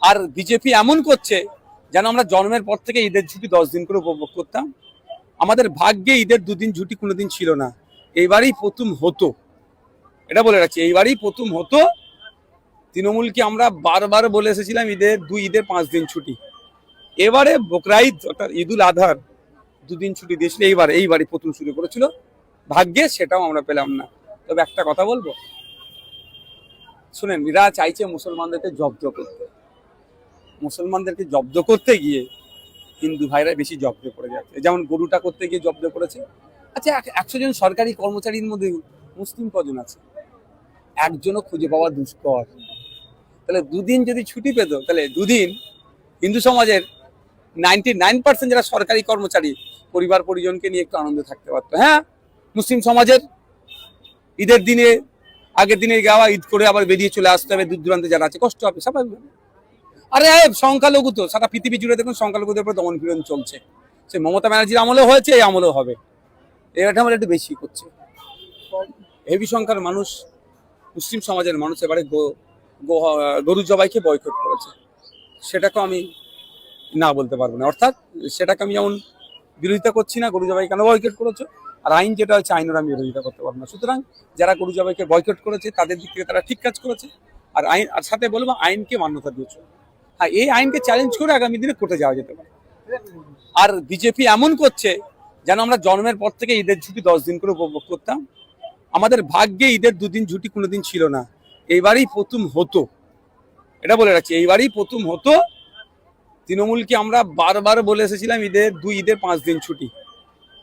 আর BJP এমন করছে যেন আমরা জন্মের পর থেকে ঈদের ছুটি 10 দিন করে উপভোগ করতাম। আমাদের ভাগ্যে ঈদের 2 দিন ছুটি কোনোদিন ছিল না, এইবারই প্রথম হতো। এটা বলে রাখছি, এইবারই প্রথম হতো। তৃণমূলকে আমরা বারবার বলে এসেছিলাম ঈদের 5 দিন ছুটি। এবারে বকরা ঈদ অর্থাৎ ঈদুল আজহার 2 দিন ছুটি দিয়েছিল, এইবারই প্রথম শুরু করেছিল। ভাগ্যে সেটাও আমরা পেলাম না। তবে একটা কথা বলবো, শুনেন, এরা চাইছে মুসলমানদেরকে জব্দ করতে। মুসলমানদেরকে জব্দ করতে গিয়ে হিন্দু ভাইরা বেশি জব্দে পড়ে যাচ্ছে। যেমন গরুটা করতে গিয়ে জব্দ করেছে। আচ্ছা, 100 জন সরকারি কর্মচারীর মধ্যে মুসলিম কজন আছে? একজনও খুঁজে পাওয়া দুষ্কর। তাহলে 2 দিন যদি ছুটি পেত, তাহলে 2 দিন হিন্দু সমাজের 99% যারা সরকারি কর্মচারী পরিবার পরিজনকে নিয়ে একটু আনন্দে থাকতে পারতো। হ্যাঁ, মুসলিম সমাজের ঈদের দিনে আগের দিনে গাওয়া, ঈদ করে আবার বেরিয়ে চলে আসতে হবে, দূর দূরান্তে যারা আছে কষ্ট হবে স্বাভাবিক। আরে সংখ্যালঘু তো সারা পৃথিবী জুড়ে দেখুন সংখ্যালঘুদের উপর দমন পীড়ন চলছে। সে মমতা ব্যানার্জির আমলেও হয়েছে, এই আমলেও হবে। এটা আমরা একটু বেশি করছে। হেভি সংখ্যার মানুষ, মুসলিম সমাজের মানুষ এবারে গরু জবাইকে বয়কট করেছে। সেটাকে আমি না বলতে পারবো না। অর্থাৎ সেটাকে আমি যেমন বিরোধিতা করছি না, গরু জবাই কেন বয়কট করেছে, আর আইন যেটা হচ্ছে আইনের আমি বিরোধিতা করতে পারবো না। সুতরাং যারা গরু জবাইকে বয়কট করেছে তাদের দিক থেকে তারা ঠিক কাজ করেছে। আর আর সাথে বলবো আইনকে মান্যতা দিয়েছে। হ্যাঁ, এই আইনকে চ্যালেঞ্জ করে আগামী দিনে কোর্টে যাওয়া যেতে পারে। আর বিজেপি এমন করছে যেন আমরা জন্মের পর থেকে ঈদের ছুটি 10 দিন করে উপভোগ করতাম। আমাদের ভাগ্যে ঈদের 2 দিন ছুটি কোনোদিন ছিল না, এইবারই প্রথম হতো। এটা বলে রাখছি, এইবারই প্রথম হতো। তৃণমূলকে আমরা বারবার বলে এসেছিলাম ঈদের 5 দিন ছুটি।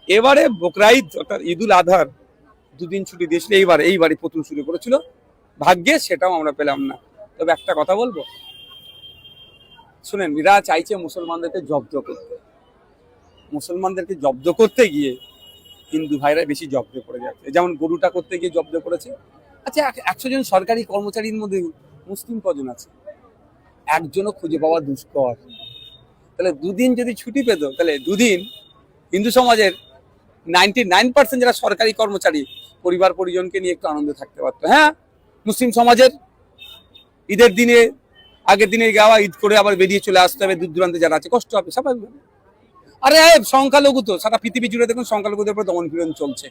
এবারে বকরা ঈদ অর্থাৎ ঈদুল আজহার 2 দিন ছুটি দিয়েছিল, এইবারই প্রথম শুরু করেছিল। ভাগ্যে সেটাও আমরা পেলাম না। তবে একটা কথা বলবো, শুনেন, এরা চাইছে মুসলমানদেরকে জব্দ করতে। মুসলমানদেরকে জব্দ করতে গিয়ে হিন্দু ভাইরা বেশি জব্দে পড়ে যাচ্ছে। যেমন গরুটা করতে গিয়ে জব্দ করেছে। আচ্ছা, 100 জন সরকারি কর্মচারীর মধ্যে মুসলিম কজন আছে? একজনও খুঁজে পাওয়া দুষ্কর। তাহলে 2 দিন যদি ছুটি পেত, তাহলে 2 দিন হিন্দু সমাজের 99% যারা সরকারি কর্মচারী পরিবার পরিজনকে নিয়ে একটু আনন্দে থাকতে পারতো। হ্যাঁ, মুসলিম সমাজের ঈদের দিনে আগের দিনে গাওয়া, ঈদ করে আবার বেরিয়ে চলে আসতে হবে, দূর দূরান্তে যারা আছে কষ্ট হবে স্বাভাবিক। আরে সংখ্যালঘু তো সারা পৃথিবী জুড়ে দেখুন সংখ্যালঘুদের উপর দমন পীড়ন চলছে।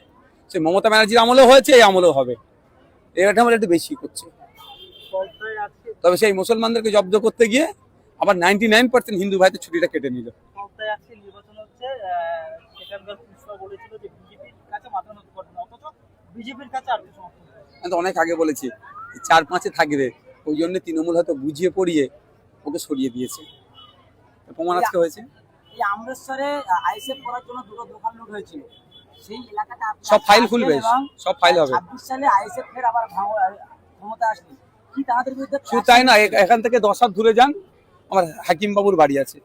সে মমতা ব্যানার্জির আমলেও হয়েছে, এই আমলেও হবে। এটা আমরা একটু বেশি করছে। তবে সেই মুসলমানদেরকে জব্দ করতে গিয়ে আবার 99% হিন্দু ভাইদের ছুটিটা কেটে নিল। আমি তো অনেক আগে বলেছি 4-5-এ থাকবে, ওই জন্য তৃণমূল হয়তো বুঝিয়ে পড়িয়ে ওকে সরিয়ে দিয়েছে। প্রমাণ আজকে হয়েছে। সব ফাইল খুলবে, সব ফাইল হবে। শুধু তাই না, এখান থেকে 10 হাত দূরে যান, আমার হাকিম বাবুর বাড়ি আছে।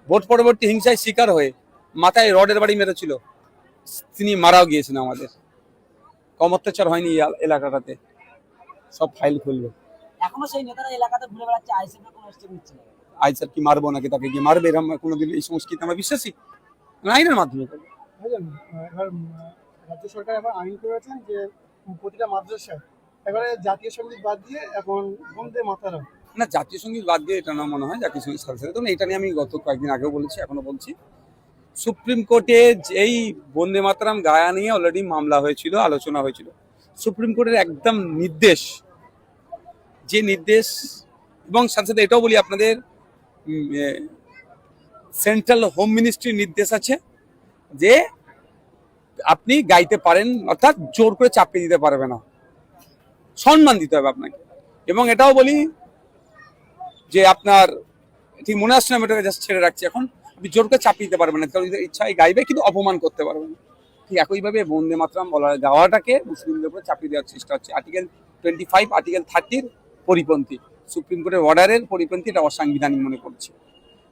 ভোট পরবর্তী হিংসায় শিকার হয়ে মাথায় রডের বাড়ি মেরেছিল, তিনি মারাও গিয়েছেন। আমাদের কম অত্যাচার হয়নি এলাকাটাতে। সব ফাইল খুলবে। এখনো সেই নেতারা এলাকাতে ঘুরে বেড়াচ্ছে, আইএসএফ এর কোনো স্টেপ নিচ্ছে না। আইএসএফ কি মারবো নাকি, তাকে কি মারবে? এরকম কোনোদিন এই সংস্কৃতি আমরা বিশ্বাসী? আইনের মাধ্যমে করবে। এবার রাজ্য সরকার এবার আইন করেছেন যে প্রতিটা মাদ্রাসায় এবারে জাতীয় সঙ্গীত বাদ দিয়ে এখন বন্দে মাতরম। না, জাতীয় সঙ্গীত বাদ দিয়ে এটা না মনে হয় জাতীয় সঙ্গীত সাথে সাথে। এটা নিয়ে আমি গত কয়েকদিন আগেও বলেছি, এখনো বলছি। সুপ্রিম কোর্টে এই বন্দে মাতরম গায়া নিয়ে অলরেডি মামলা হয়েছিল, আলোচনা হয়েছিল। সুপ্রিম কোর্টের একদম নির্দেশ, যে নির্দেশ, এবং সাথে সাথে এটাও বলি আপনাদের সেন্ট্রাল হোম মিনিস্ট্রির নির্দেশ আছে যে আপনি গাইতে পারেন, অর্থাৎ জোর করে চাপিয়ে দিতে পারবে না, সম্মান দিতে হবে আপনাকে। এবং এটাও বলি যে আপনার ঠিক মনে আসছে না, আমি এটাকে জাস্ট ছেড়ে রাখছি এখন, আপনি জোর করে চাপিয়ে দিতে পারবেন না, কারণ ইচ্ছায় গাইবে কিন্তু অপমান করতে পারবেন না। ঠিক একইভাবে বন্দে মাতরম বলা গাওয়াটাকে মুসলিমদের উপরে চাপিয়ে দেওয়ার চেষ্টা হচ্ছে। আর্টিকেল 25, আর্টিকেল 30 পরিপন্থী, সুপ্রিম কোর্টের অর্ডারের পরিপন্থী, এটা অসাংবিধানিক মনে করছে।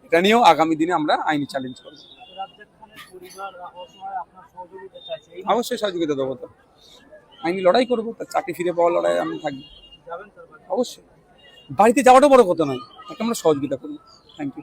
এটা নিয়েও আগামী দিনে আমরা আইনি চ্যালেঞ্জ করব। অবশ্যই সহযোগিতা দেবো, তো আইনি লড়াই করবো, তার চাকরি ফিরে পাওয়ার লড়াই আমি থাকবো অবশ্যই। বাড়িতে যাওয়াটা বড় কথা নয়, তাকে আমরা সহযোগিতা করবো। Thank you.